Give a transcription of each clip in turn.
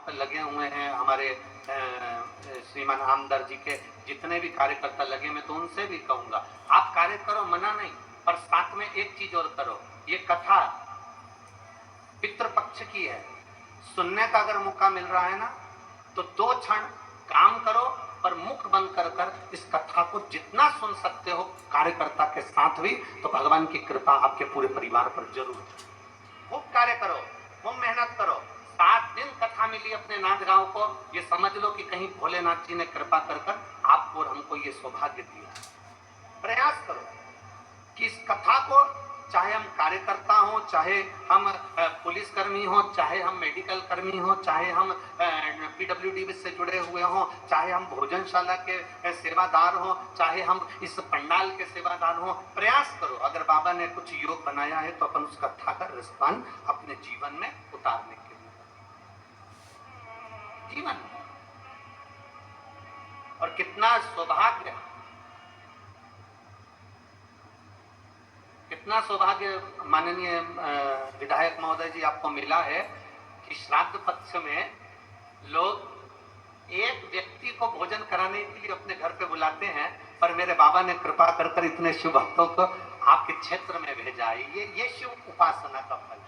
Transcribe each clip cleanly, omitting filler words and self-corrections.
कार्यकर्ता लगे हुए हैं, हमारे श्रीमान आमदार जी के जितने भी कार्यकर्ता लगे, मैं तो उनसे भी कहूंगा आप कार्य करो, मना नहीं, पर साथ में एक चीज और करो, ये कथा पितृपक्ष की है, सुनने का अगर मौका मिल रहा है ना तो 2 क्षण काम करो, पर मुख बंद कर कर इस कथा को जितना सुन सकते हो कार्यकर्ता के साथ भी, तो भगवान की कृपा आपके पूरे परिवार पर जरूर। खूब कार्य करो, खूब मेहनत करो, 7 दिन कथा मिली अपने नाथ गांव को, ये समझ लो कि कहीं भोलेनाथ जी ने कृपा कर कर आपको और हमको ये सौभाग्य दिया। प्रयास करो कि इस कथा को, चाहे हम कार्यकर्ता हो, चाहे हम पुलिसकर्मी हो, चाहे हम मेडिकल कर्मी हो, चाहे हम पीडब्ल्यूडी से जुड़े हुए हो, चाहे हम भोजनशाला के सेवादार हो, चाहे हम इस पंडाल के सेवादार हो, प्रयास करो अगर बाबा ने कुछ योग बनाया है तो अपन उस कथा का रिस्पान अपने जीवन में उतारने के लिए जीवन। और कितना सौभाग्य, कितना सौभाग्य माननीय विधायक महोदय जी आपको मिला है कि श्राद्ध पक्ष में लोग एक व्यक्ति को भोजन कराने के लिए अपने घर पे बुलाते हैं, पर मेरे बाबा ने कृपा कर कर इतने शिव भक्तों को आपके क्षेत्र में भेजा है। ये शिव उपासना का फल,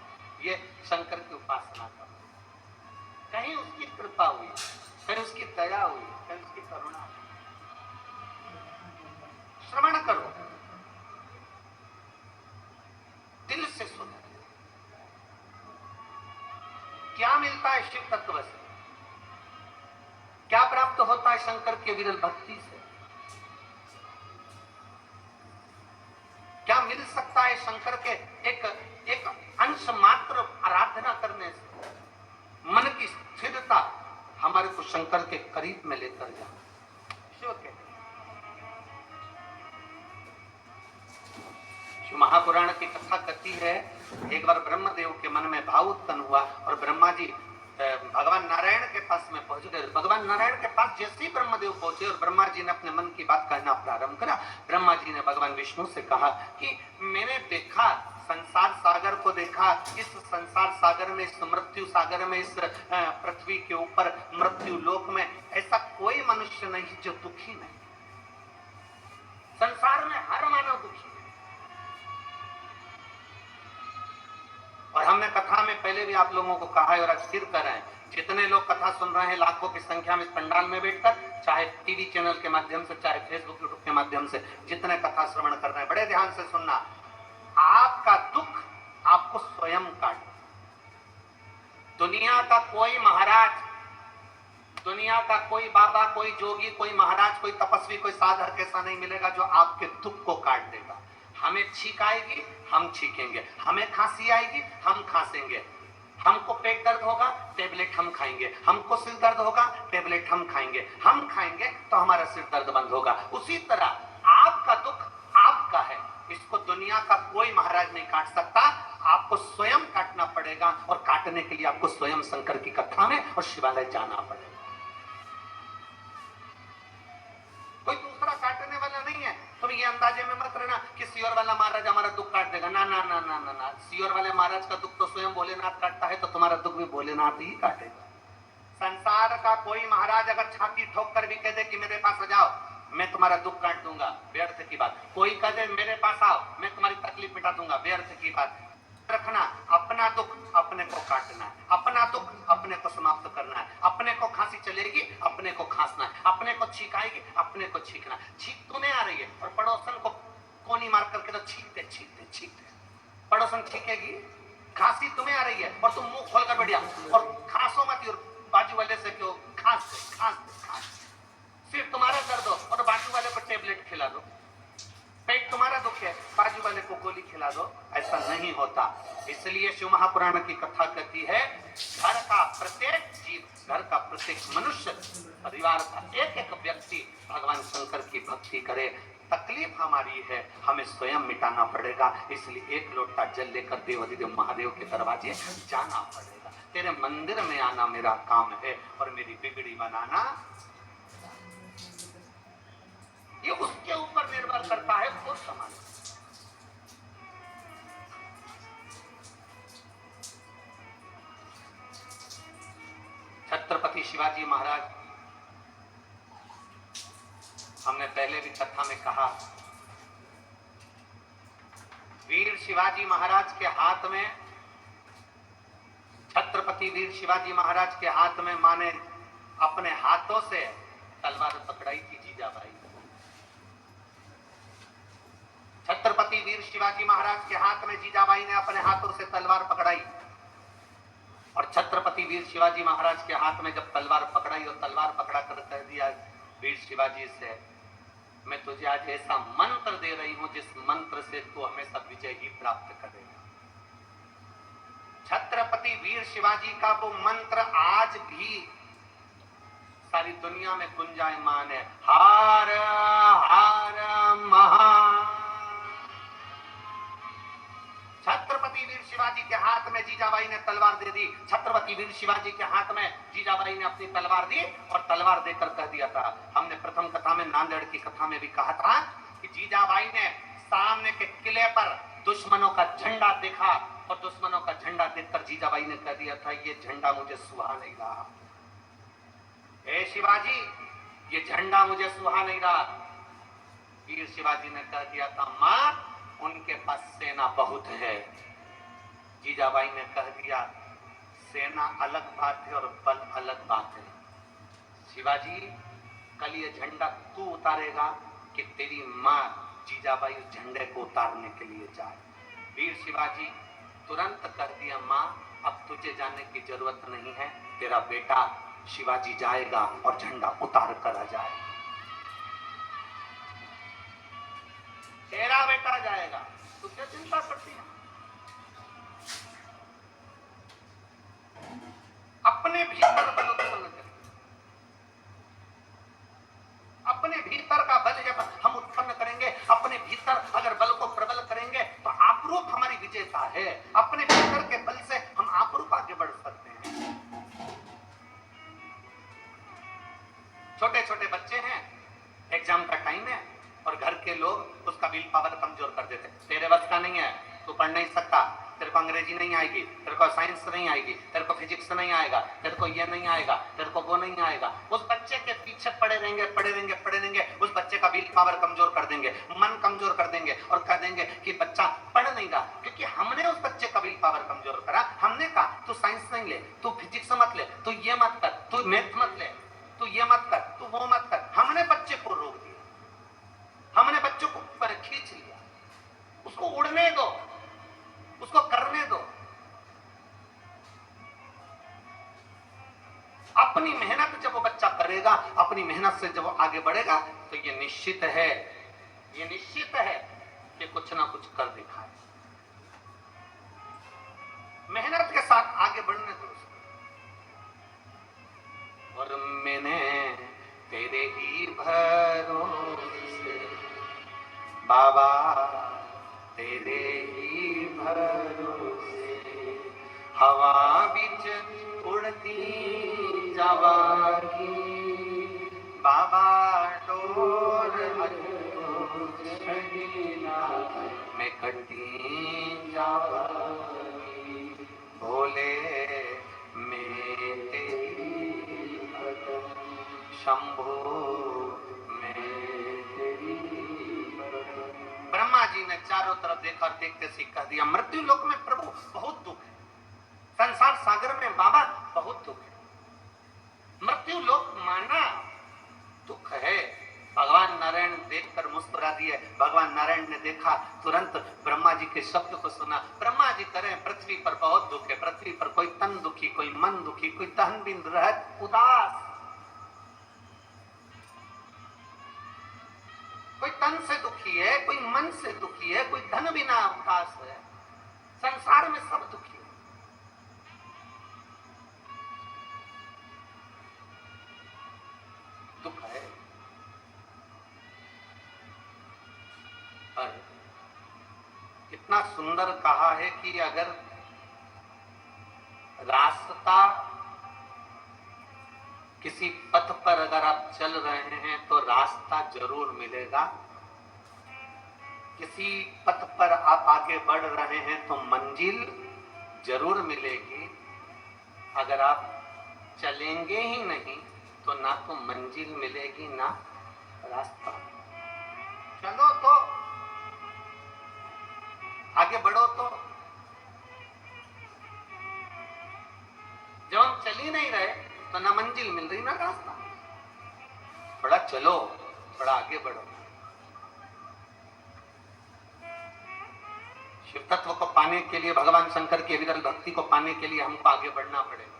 ये शंकर की उपासना का फल। कहीं उसकी कृपा हुई, कहीं उसकी दया हुई, कहीं उसकी करुणा हुई। श्रवण करो, दिल से सुनो, क्या मिलता है शिव तत्व से, क्या प्राप्त होता है शंकर के विरल भक्ति से, क्या मिल सकता है शंकर के एक अंश मात्र आराधना करने से। मन की स्थिरता हमारे को शंकर के करीब में लेकर जाए। शिव के महापुराण की कथा कहती है, एक बार ब्रह्मदेव के मन में भाव उत्पन्न हुआ और ब्रह्मा जी भगवान नारायण के पास में पहुंच गए। भगवान नारायण के पास जैसे ही ब्रह्मदेव पहुंचे और ब्रह्मा जी ने अपने मन की बात कहना प्रारंभ करा, ब्रह्मा जी ने भगवान विष्णु से कहा कि मैंने देखा, संसार सागर को देखा, इस संसार सागर में, इस मृत्यु सागर में, इस पृथ्वी के ऊपर मृत्यु लोक में ऐसा कोई मनुष्य नहीं जो दुखी नहीं। संसार में हर मानव दुखी। और हमने कथा में पहले भी आप लोगों को कहा है और आज फिर कर रहे हैं, जितने लोग कथा सुन रहे हैं लाखों की संख्या में इस पंडाल में बैठकर, चाहे टीवी चैनल के माध्यम से, चाहे फेसबुक यूट्यूब के माध्यम से, जितने कथा श्रवण कर रहे हैं, बड़े ध्यान से सुनना। आपका दुख आपको स्वयं काट। दुनिया का कोई महाराज, दुनिया का कोई बाबा, कोई जोगी, कोई महाराज, कोई तपस्वी, कोई साधक ऐसा नहीं मिलेगा जो आपके दुख को काट देगा। हमें छींक आएगी, हम छींकेंगे, हमें खांसी आएगी, हम खांसेंगे, हमको पेट दर्द होगा, टेबलेट हम खाएंगे, हमको सिर दर्द होगा, टेबलेट हम खाएंगे, हम खाएंगे तो हमारा सिर दर्द बंद होगा। उसी तरह आपका दुख आपका है, इसको दुनिया का कोई महाराज नहीं काट सकता, आपको स्वयं काटना पड़ेगा। और काटने के लिए आपको स्वयं शंकर की कथा में और शिवालय जाना पड़ेगा। कोई दूसरा काटने वाला नहीं है। तुम ये अंदाजे में मत रहना कि सियोर वाला महाराज हमारा दुख काट देगा। ना ना ना ना ना ना, सियोर वाले महाराज का दुख तो स्वयं भोलेनाथ काटता है, तो तुम्हारा दुख भी भोलेनाथ ही काटेगा। संसार का कोई महाराज अगर छाती ठोक कर भी कह दे कि मेरे पास आ जाओ, मैं तुम्हारा दुख काट दूंगा, व्यर्थ की बात। कोई कह दे मेरे पास आओ, मैं तुम्हारी तकलीफ मिटा दूंगा, व्यर्थ की बात। रखना, अपना दुख अपने को काटना है, अपना दुख अपने को समाप्त करना है। अपने को खांसी चलेगी, अपने को खांसना है, अपने को छींक आएगी, अपने को छींकना। छींक तुम्हें आ रही है और पड़ोसन को कोनी मार करके तो छींकते छींकते छींकते, पड़ोसन छींकेगी। खांसी तुम्हें आ रही है और तुम मुंह खोलकर बैठ जाओ और खांसो मत, और बाजू वाले से क्यों खांसते खांसते खांसते। सिर तुम्हारा दर्द हो और बाजू वाले को टेबलेट खिला दो। पेट तुम्हारा दुख है, बाजू वाले को गोली खिला दो, ऐसा नहीं होता। इसलिए शिव महापुराण की कथा कहती है, घर का प्रत्येक जीव, घर का प्रत्येक मनुष्य, परिवार का एक एक व्यक्ति भगवान शंकर की भक्ति करे। तकलीफ हमारी है, हमें स्वयं मिटाना पड़ेगा। इसलिए एक लोटा जल लेकर देवाधिदेव महादेव के दरवाजे जाना पड़ेगा। तेरे मंदिर में आना मेरा काम है और मेरी बिगड़ी बनाना ये उसके ऊपर निर्भर करता है। खुद समान छत्रपति शिवाजी महाराज, हमने पहले भी कथा में कहा, वीर शिवाजी महाराज के हाथ में, छत्रपति वीर शिवाजी महाराज के हाथ में मां ने अपने हाथों से तलवार पकड़ाई थी जीजाबाई। छत्रपति वीर शिवाजी महाराज के हाथ में जीजाबाई ने अपने हाथों से तलवार पकड़ाई, और छत्रपति वीर शिवाजी महाराज के हाथ में जब तलवार पकड़ाई और तलवार पकड़ा कर कह दिया वीर शिवाजी से, मैं तुझे आज ऐसा मंत्र दे रही हूं जिस मंत्र से तू हमेशा विजय ही प्राप्त करेगा। छत्रपति वीर शिवाजी का वो मंत्र आज भी सारी दुनिया में गुंजायमान है, हार हार महा। छत्रपति वीर शिवाजी के हाथ में जीजाबाई ने तलवार दे दी, छत्रपति वीर शिवाजी के हाथ में जीजाबाई ने अपनी तलवार दी और तलवार देकर कह दिया था, हमने प्रथम कथा में, नांदेड़ की कथा में भी कहा था कि जीजाबाई ने सामने के किले पर दुश्मनों का झंडा देखा और दुश्मनों का झंडा देखकर जीजाबाई ने कह दिया था, ये झंडा मुझे सुहा नहीं रहा, हे शिवाजी ये झंडा मुझे सुहा नहीं रहा। वीर शिवाजी ने कह दिया था, मां उनके पास सेना बहुत है। जीजाबाई ने कह दिया, सेना अलग बात है और बल अलग बात है। शिवाजी कल ये झंडा तू उतारेगा कि तेरी मां जीजाबाई उस झंडे को उतारने के लिए जाए। वीर शिवाजी तुरंत कह दिया, मां अब तुझे जाने की जरूरत नहीं है, तेरा बेटा शिवाजी जाएगा और झंडा उतार कर आ जाएगा, तेरा बेटा जाएगा, तुझे चिंता करती है। अपने भीतर बल उत्पन्न करें, अपने भीतर का बल जब हम उत्पन्न करेंगे, अपने भीतर अगर बल को प्रबल करेंगे तो आपरूप हमारी विजेता है। अपने भीतर के बल से हम आपरूप आगे बढ़ सकते हैं। छोटे छोटे बच्चे हैं, एग्जाम का टाइम है और घर के लोग उसका विल पावर कमजोर कर देते, तेरे बस का नहीं है, तू पढ़ नहीं सकता, तेरे को अंग्रेजी नहीं आएगी, तेरे को साइंस नहीं आएगी, तेरे को फिजिक्स नहीं आएगा, तेरे को ये नहीं आएगा, तेरे को वो नहीं आएगा। उस बच्चे के पीछे पड़े रहेंगे, पड़े रहेंगे, पड़े रहेंगे, उस बच्चे का विल पावर कमजोर कर देंगे, मन कमजोर कर देंगे और कह देंगे कि बच्चा पढ़ नहीं रहा, क्योंकि हमने उस बच्चे का विल पावर कमजोर करा। हमने कहा तू साइंस नहीं ले, तू फिजिक्स मत ले, तू ये मत कर, तू मैथ मत ले, तू ये मत कर, तू वो मत कर। हमने बच्चे को रोक दिया, हमने बच्चों को ऊपर खींच लिया। उसको उड़ने दो, उसको करने दो। अपनी मेहनत जब वो बच्चा करेगा, अपनी मेहनत से जब वो आगे बढ़ेगा तो ये निश्चित है, ये निश्चित है कि कुछ ना कुछ कर दिखाए। मेहनत के साथ आगे बढ़ने दो। और मैंने तेरे ही भरोसे बाबा, तेरे ही भरोसे हवा बिच उड़ती जावागी बाबा, डोर मैं कटी जावागी भोले, मैं तेरी शंभो, मैं तेरी। ब्रह्मा जी ने चारों तरफ देखा और देखते सीख कह दिया, मृत्यु लोक में प्रभु बहुत दुख है, संसार सागर में बाबा बहुत दुख है। मृत्यु लोक माना दुख है। भगवान नारायण देखकर मुस्कुरा दिए। भगवान नारायण ने देखा, तुरंत ब्रह्मा जी के शब्द को सुना। ब्रह्मा जी करें, पृथ्वी पर बहुत दुख है, पृथ्वी पर कोई तन दुखी, कोई मन दुखी, कोई तहन बिंद रहत उदास, कोई तन से दुखी है, कोई मन से दुखी है, कोई धन बिना उदास है। संसार में सब दुखी है। दुख है। पर इतना सुंदर कहा है कि अगर रास्ता, किसी पथ पर अगर आप चल रहे हैं तो रास्ता जरूर मिलेगा। किसी पथ पर आप आगे बढ़ रहे हैं तो मंजिल जरूर मिलेगी। अगर आप चलेंगे ही नहीं तो ना तो मंजिल मिलेगी ना रास्ता। चलो तो, आगे बढ़ो तो। जब हम चल ही नहीं रहे तो ना मंजिल मिल रही ना रास्ता। थोड़ा चलो, थोड़ा आगे बढ़ो। शिव तत्व को पाने के लिए, भगवान शंकर की विरल भक्ति को पाने के लिए हमको आगे बढ़ना पड़ेगा।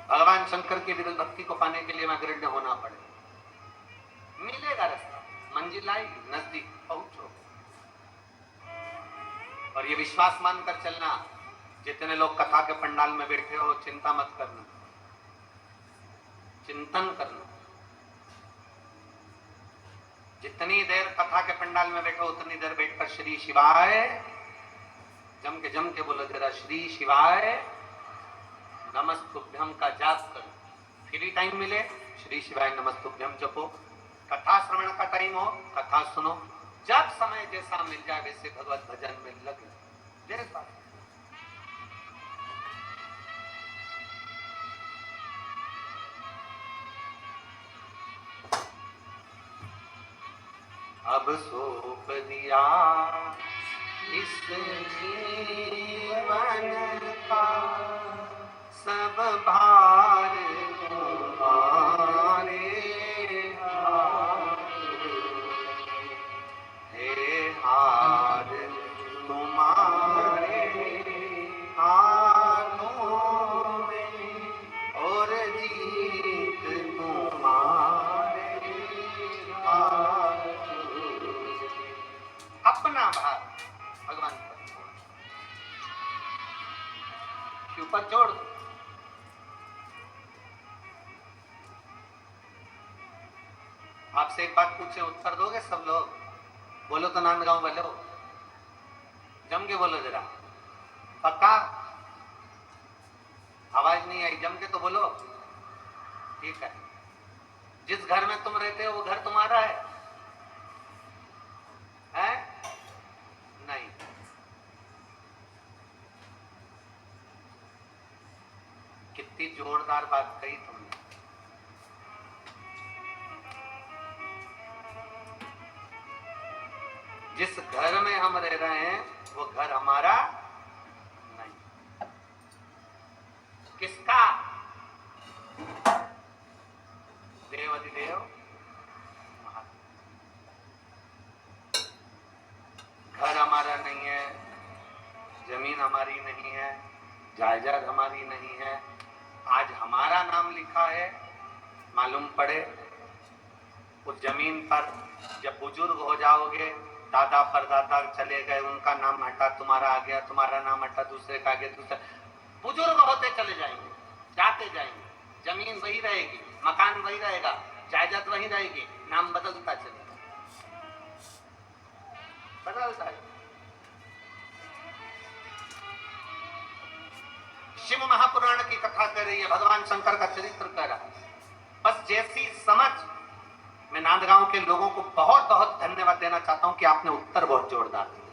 भगवान शंकर की विरल भक्ति को पाने के लिए अग्रण्य होना पड़ेगा। मिलेगा रास्ता, मंजिल आएगी, नजदीक पहुंचो। और ये विश्वास मानकर चलना, जितने लोग कथा के पंडाल में बैठे हो, चिंता मत करना, चिंतन करना। जितनी देर कथा के पंडाल में बैठो उतनी देर बैठकर श्री शिवाय जम के बोलो जरा, श्री शिवाय नमस्तुभ्यम का जाप करो। फ्री टाइम मिले श्री शिवाय नमस्तुभ्यम जपो। कथा श्रवण का टाइम हो, कथा सुनो। जब समय जैसा मिल जाए वैसे भगवत भजन में लगे। जैसा अब सौंप दिया इस जीवन का सब भार तुम्हारे हाथ, हे हार तुम्हारे हाथों में और जीत तुम्हारे हाथ। अपना भार भगवान पर छोड़, के ऊपर छोड़ दो। आपसे एक बात पूछे, उत्तर दोगे सब लोग? बोलो तो नांदगांव वाले हो, जम के बोलो जरा, पक्का? आवाज नहीं आई, जम के तो बोलो। ठीक है। जिस घर में तुम रहते हो वो घर तुम्हारा है? नहीं। कितनी जोरदार बात कही तुमने। जिस घर में हम रह रहे हैं वो घर हमारा नहीं। किसका? देव अधिदेव महादेव। घर हमारा नहीं है, जमीन हमारी नहीं है, जायदाद हमारी नहीं है। आज हमारा नाम लिखा है, मालूम पड़े उस जमीन पर जब बुजुर्ग हो जाओगे, दादा परदादा चले गए, उनका नाम हटा, तुम्हारा आ गया, तुम्हारा नाम हटा, दूसरे का आ गया, दूसरा, बुजुर्ग होते चले जाएंगे, जाते जाएंगे। जमीन वही रहेगी, मकान वही रहेगा, जायदाद वही रहेगी, नाम बदलता चलेगा, बदलता है। शिव महापुराण की कथा कर रही है, भगवान शंकर का चरित्र कर रहा है। बस जैसी समझ, मैं नांदगांव के लोगों को बहुत बहुत धन्यवाद देना चाहता हूं कि आपने उत्तर बहुत जोरदार दिया।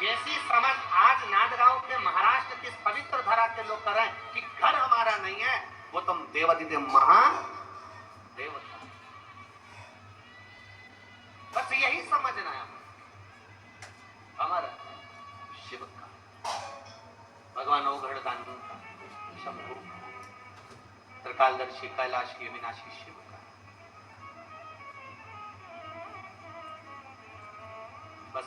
जैसी समझ आज नांदगांव के, महाराष्ट्र के पवित्र धरा के लोग कर रहे हैं कि घर हमारा नहीं है, वो तुम देवाधिदेव महान देवता। बस यही समझना है हमारा शिव का, भगवान ओघड़ दानव का, शंभु का, त्रिकालदर्शी कैलाश के विनाशी शिव का। बस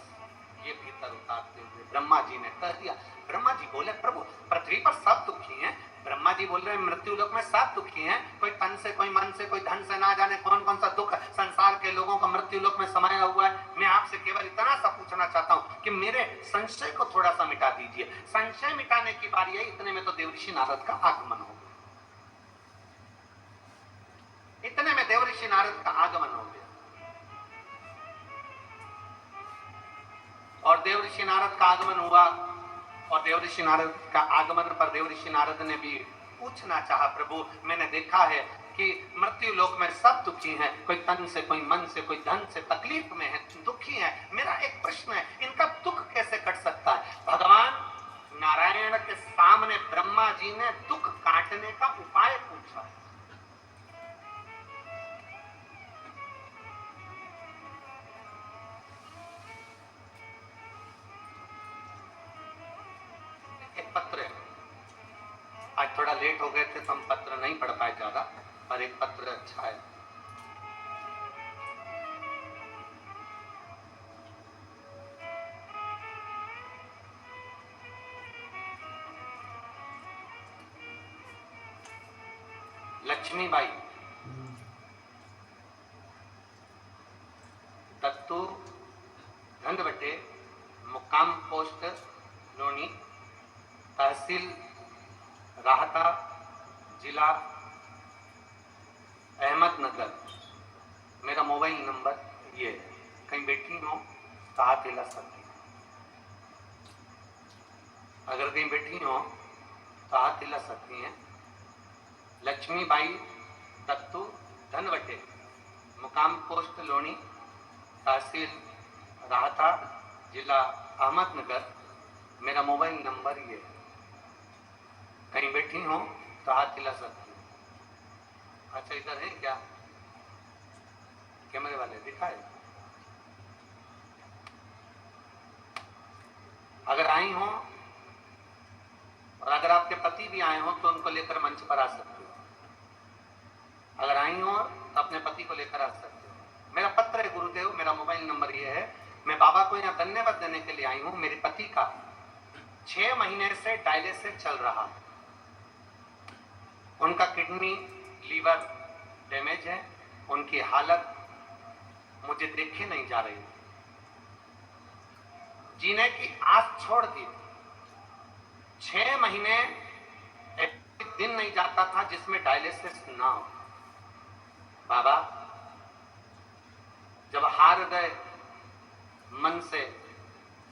ये भीतर उतारते हुए ब्रह्मा जी ने कह दिया। ब्रह्मा जी बोले, प्रभु पृथ्वी पर सब दुखी हैं। ब्रह्मा जी बोल रहे हैं मृत्यु लोक में सब दुखी हैं, कोई तन से, कोई मन से, कोई धन से, ना जाने कौन कौन सा दुख संसार के लोगों का मृत्यु लोक में समाया हुआ है। मैं आपसे केवल इतना सा पूछना चाहता हूं कि मेरे संशय को थोड़ा सा मिटा दीजिए। संशय मिटाने की बारी है। इतने में तो देवऋषि नारद का आगमन हो गया। इतने में देवऋषि नारद का आगमन हो गया और देवऋषि नारद का आगमन हुआ। और देवऋषि नारद का आगमन पर देवऋषि नारद ने भी पूछना चाहा, प्रभु मैंने देखा है कि मृत्यु लोक में सब दुखी हैं, कोई तन से, कोई मन से, कोई धन से तकलीफ में है, दुखी है। मेरा एक प्रश्न है, इनका दुख कैसे कट सकता है? भगवान नारायण के सामने ब्रह्मा जी ने दुख काटने का उपाय पूछा है। एक पत्र है, आज थोड़ा लेट हो गए थे तो हम पत्र नहीं पढ़ पाए ज्यादा, पर एक पत्र अच्छा है। लक्ष्मीबाई दत्तू धंधवटे, मुकाम पोस्ट लोनी, तहसील राहता, जिला अहमदनगर। मेरा मोबाइल नंबर ये है, कहीं बैठी हो तो हाथ हिला सकती है। अगर कहीं बैठी हो तो हाथ हिला सकती हैं। लक्ष्मीबाई दत्तू धनवटे, मुकाम पोस्ट लोनी, तहसील राहता, जिला अहमदनगर। मेरा मोबाइल नंबर ये है, कहीं बैठी हो तो हाथ हिला सकती है। अच्छा, इधर है क्या कैमरे वाले? दिखाए। अगर आई हो और अगर आपके पति भी आए हो तो उनको लेकर मंच पर आ सकते हो। अगर आई हो तो अपने पति को लेकर आ सकते हो। मेरा पत्र है गुरुदेव, मेरा मोबाइल नंबर ये है। मैं बाबा को यहाँ धन्यवाद देने के लिए आई हूँ। मेरे पति का 6 महीने से डायलिसिस चल रहा है। उनका किडनी लीवर डैमेज है। उनकी हालत मुझे देखे नहीं जा रही। जीने की आस छोड़ दी। 6 महीने एक दिन नहीं जाता था जिसमें डायलिसिस ना हो। बाबा जब हार गए, मन से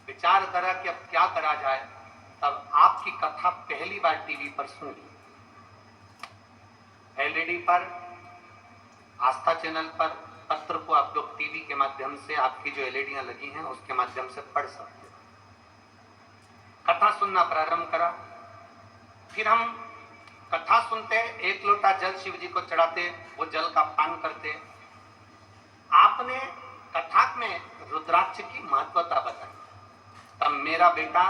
विचार करा कि अब क्या करा जाए, तब आपकी कथा पहली बार टीवी पर सुनी। एलईडी पर, आस्था चैनल पर पत्र को आप लोग टीवी के माध्यम से, आपकी जो एलईडियां लगी हैं उसके माध्यम से पढ़ सकते हो। कथा सुनना प्रारंभ करा। फिर हम कथा सुनते, एक लोटा जल शिव जी को चढ़ाते, वो जल का पान करते। आपने कथा में रुद्राक्ष की महत्वता बताई। तब मेरा बेटा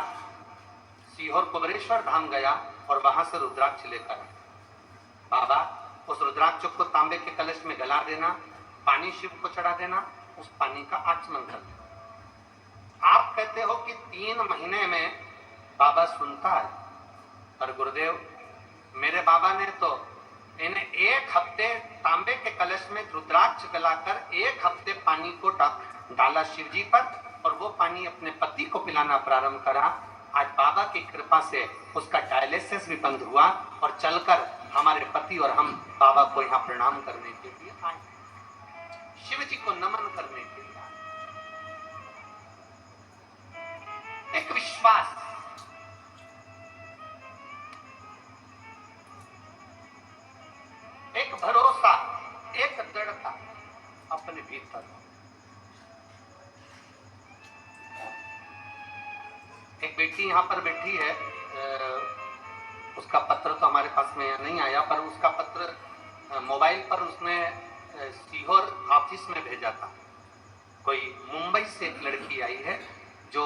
सीहोर कुबरेश्वर धाम गया और वहां से रुद्राक्ष लेकर आया। बाबा उस रुद्राक्ष को तांबे के कलश में गला देना, पानी शिव को चढ़ा देना, उस पानी का आचमन कर देना। आप कहते हो कि 3 महीने में बाबा सुनता है, पर गुरुदेव मेरे बाबा ने तो इन्हें 1 हफ्ते तांबे के कलश में रुद्राक्ष गलाकर 1 हफ्ते पानी को डाला शिव जी पर, और वो पानी अपने पति को पिलाना प्रारंभ करा। आज बाबा की कृपा से उसका डायलिसिस भी बंद हुआ और चलकर हमारे पति और हम बाबा को यहाँ प्रणाम करने के लिए आए, शिव जी को नमन करने के लिए आए। एक विश्वास, एक भरोसा, एक दृढ़ता अपने भीतर। एक बेटी यहाँ पर बैठी है, उसका पत्र तो हमारे पास में नहीं आया, पर उसका पत्र मोबाइल पर उसने सीहोर ऑफिस में भेजा था। कोई मुंबई से एक लड़की आई है जो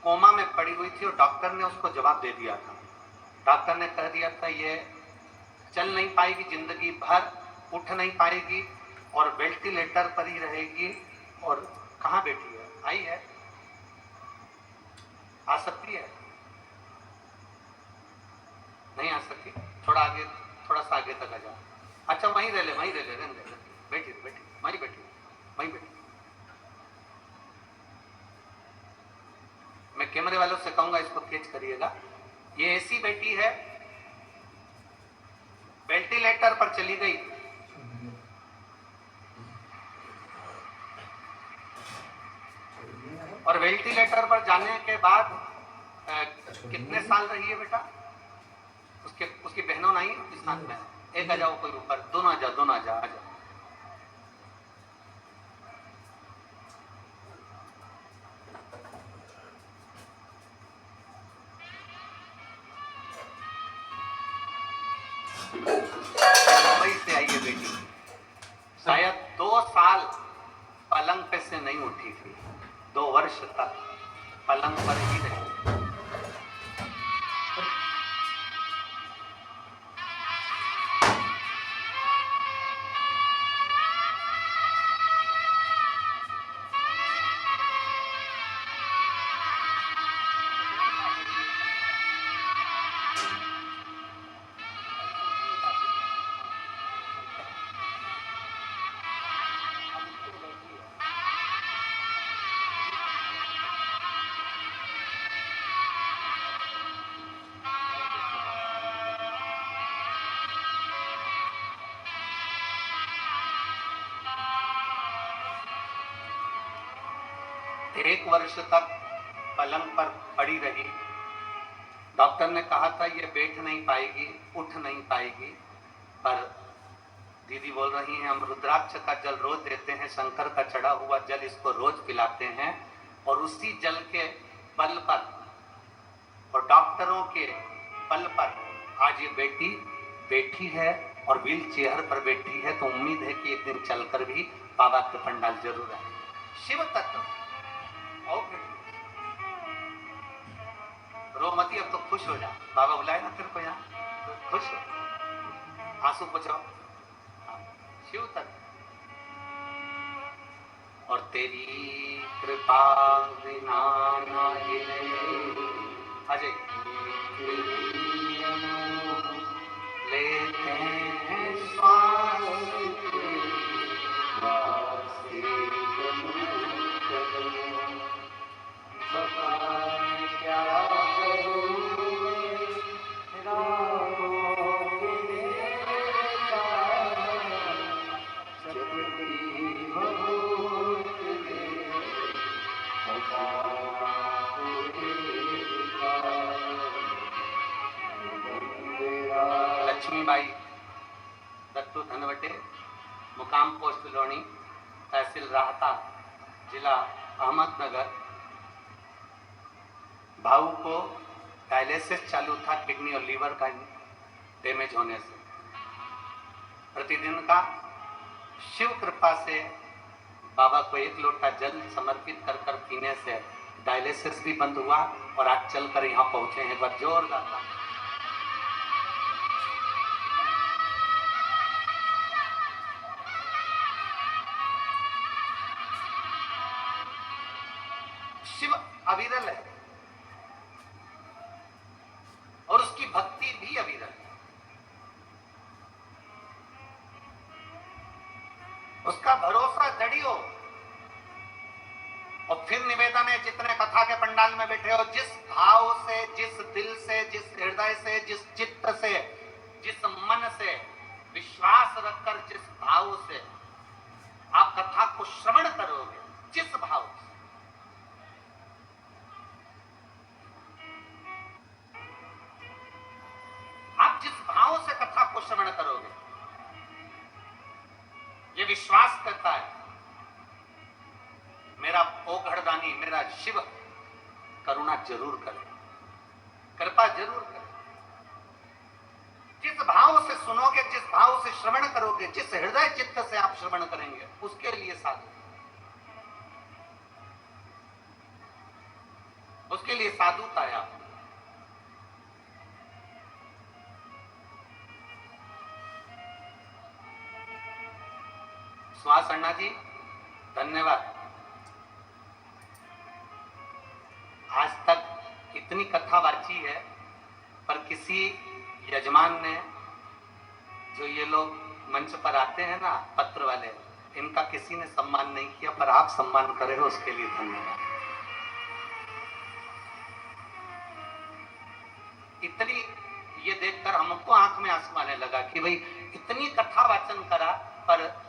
कोमा में पड़ी हुई थी और डॉक्टर ने उसको जवाब दे दिया था। डॉक्टर ने कह दिया था ये चल नहीं पाएगी, जिंदगी भर उठ नहीं पाएगी और वेंटिलेटर पर ही रहेगी। और कहाँ बैठी है? आई है, आ सकती है? नहीं आ सकती? थोड़ा आगे, थोड़ा सा आगे तक आ जाओ। अच्छा वहीं रह ले, वहीं रह ले, बैठी बैठी, वहीं बैठी, वहीं बैठी। मैं कैमरे वालों से कहूंगा इसको तेज करिएगा। ये ऐसी बेटी है, वेंटिलेटर पर चली गई, और वेंटिलेटर पर जाने के बाद कितने साल रही है बेटा? उसकी बहनों नहीं, उसके साथ में एक आ जाओ कोई ऊपर, दोनों आ जाओ, दोनों आ जाओ, आ जाओ। मुंबई से आई है बेटी, शायद 2 साल पलंग पे से नहीं उठी थी, 2 वर्ष तक पलंग पर ही रही। एक वर्ष तक पलंग पर पड़ी रही। डॉक्टर ने कहा था ये बैठ नहीं पाएगी, उठ नहीं पाएगी, पर दीदी बोल रही हैं हम रुद्राक्ष का जल रोज देते हैं, शंकर का चढ़ा हुआ जल इसको रोज पिलाते हैं, और उसी जल के बल पर और डॉक्टरों के बल पर आज ये बेटी बैठी है और व्हील चेयर पर बैठी है। तो उम्मीद है कि एक दिन चलकर भी बाबा के पंडाल जरूर आए। शिव तत्व रोमती, अब तो खुश हो जा, बाबा बुलाए ना तेरे को यहाँ, तो खुश हो, आंसू बचाओ। शिव तत्व और तेरी कृपा बिना ना अजय लेते हैं श्वास लक्ष्मीबाई दत्तू धनवटे, मुकाम पोस्ट लोनी, तहसील राहता, जिला अहमदनगर। भाऊ को डायलिसिस चालू था किडनी और लीवर का डैमेज होने से। प्रतिदिन का शिव कृपा से बाबा को 1 लोटा जल समर्पित कर कर पीने से डायलिसिस भी बंद हुआ और आज चलकर यहाँ पहुंचे हैं। बस जोरदार शिव अविरल है और उसकी भक्ति भी अविरल है। उसका भरोसा जड़ियो। और फिर निवेदन है, जितने कथा के पंडाल में बैठे हो, जिस भाव से, जिस दिल से, जिस हृदय से, जिस चित्त से, जिस मन से विश्वास रखकर, जिस भाव से आप कथा को श्रवण करोगे, जिस भाव से, आप जिस भाव से कथा को श्रवण करोगे, ये विश्वास करता है मेरा ओघड़दानी, मेरा शिव करुणा जरूर करे, कृपा जरूर करे। जिस भाव से सुनोगे, जिस भाव से श्रवण करोगे, जिस हृदय चित्त से आप श्रवण करेंगे, उसके लिए साधु, उसके लिए साधुता है। आप सुहास अन्ना जी, धन्यवाद। आज तक इतनी कथा बाची है, पर किसी यजमान ने, जो ये लोग मंच पर आते हैं ना, पत्र वाले, इनका किसी ने सम्मान नहीं किया, पर आप सम्मान करे हो, उसके लिए धन्यवाद। इतनी ये देखकर हमको आंख में आंसू आने लगा कि भाई इतनी कथा वाचन करा, पर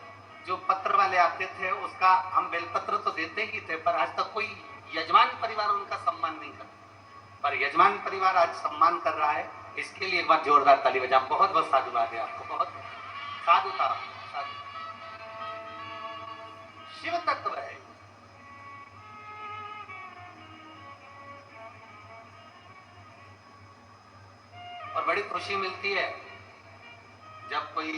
जो पत्र वाले आते थे उसका हम बेलपत्र तो देते ही थे, पर आज तक कोई यजमान परिवार उनका सम्मान नहीं करता। पर यजमान परिवार आज सम्मान कर रहा है, इसके लिए एक बार जोरदार ताली बजा। बहुत बहुत साधुवाद है आपको, बहुत। साधुता, साधु शिव तत्व है। और बड़ी खुशी मिलती है जब कोई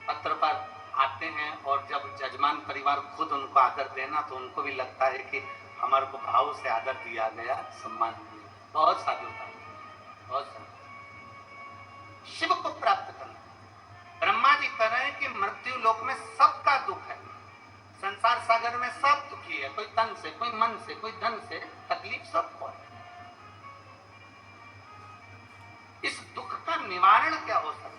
पत्र पर आते हैं और जब जजमान परिवार खुद उनको आदर देना तो उनको भी लगता है कि हमारे को भाव से आदर दिया गया, सम्मान दिया। बहुत साधुता, बहुत साधु। शिव को प्राप्त करना। ब्रह्मा जी कह रहे हैं कि मृत्यु लोक में सबका दुख है, संसार सागर में सब दुखी है, कोई तन से, कोई मन से, कोई धन से, तकलीफ सबको है। इस दुख का निवारण क्या हो सकता है?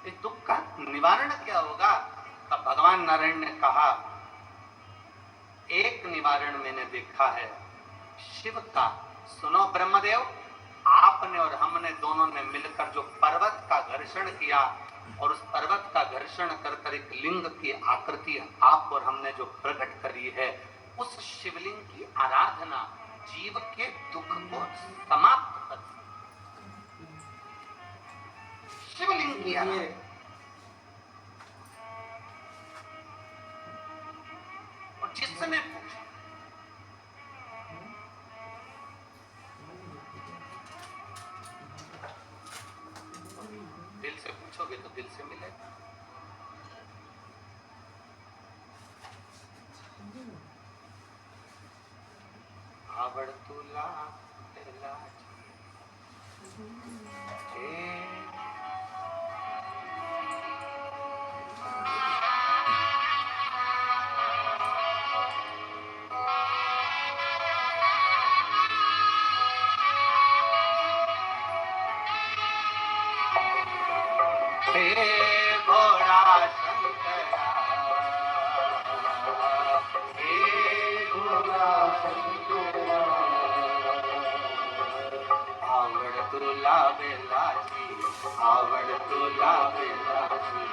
इस दुख का निवारण क्या होगा? तब भगवान नारायण ने कहा, एक निवारण मैंने देखा है शिव का। सुनो ब्रह्मदेव, आपने और हमने दोनों ने मिलकर जो पर्वत का घर्षण किया और उस पर्वत का घर्षण कर कर एक लिंग की आकृति आप और हमने जो प्रकट करी है, उस शिवलिंग की आराधना जीव के दुख को समाप्त कर। शिवलिंग की आराधना। और जिसने पूछा, दिल से पूछोगे तो दिल से मिलेगा। आवड़ तुला आवड़ तुला बेलाची,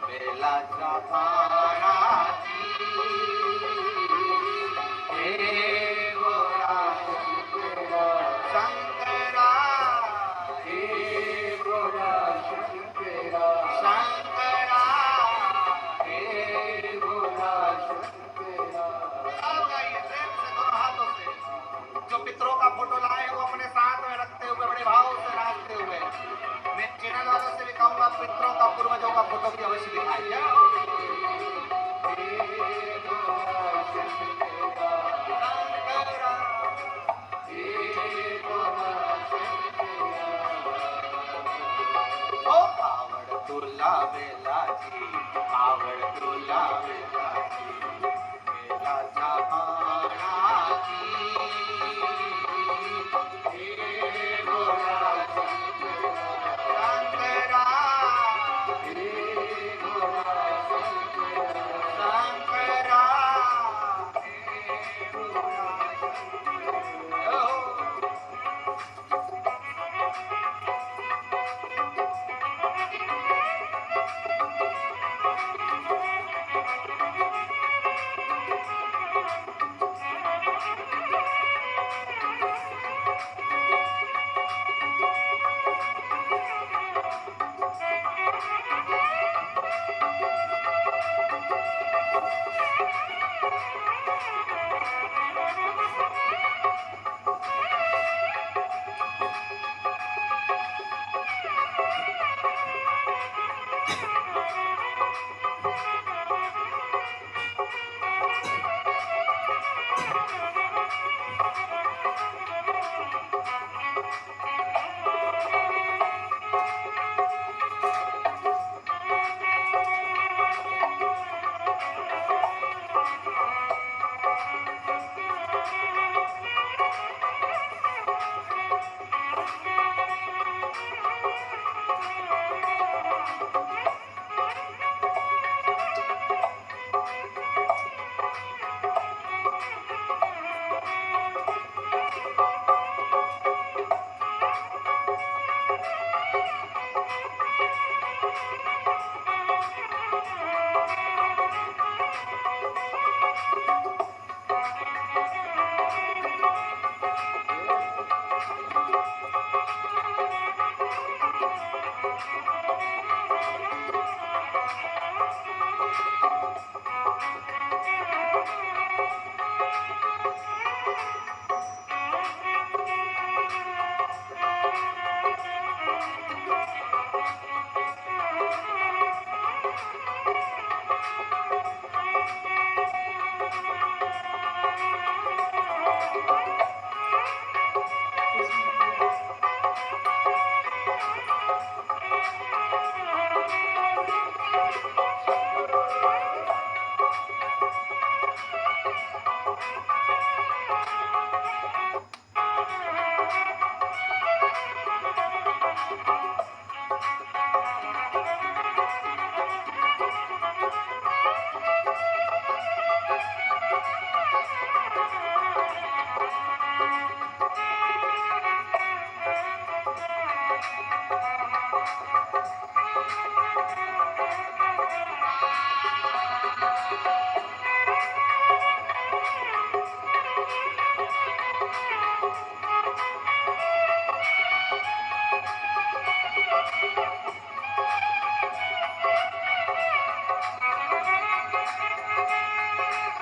बेलाचा पाराची, हे गोरा शंकरा, हे गोरा शंकरा, शंकरा, हे गोरा शंकरा। गाइए प्रेम से दोनों हाथों से। जो पितरों का फोटो लाए वो अपने साथ में रखते हुए बड़े भाव से नाचते हुए। मैं चैनल वालों से भी कहूंगा, पितरों का, पूर्वजों का फोटो भी अवश्य दिखाइए। आवड़ तुला बेलाची, आवड़ तुला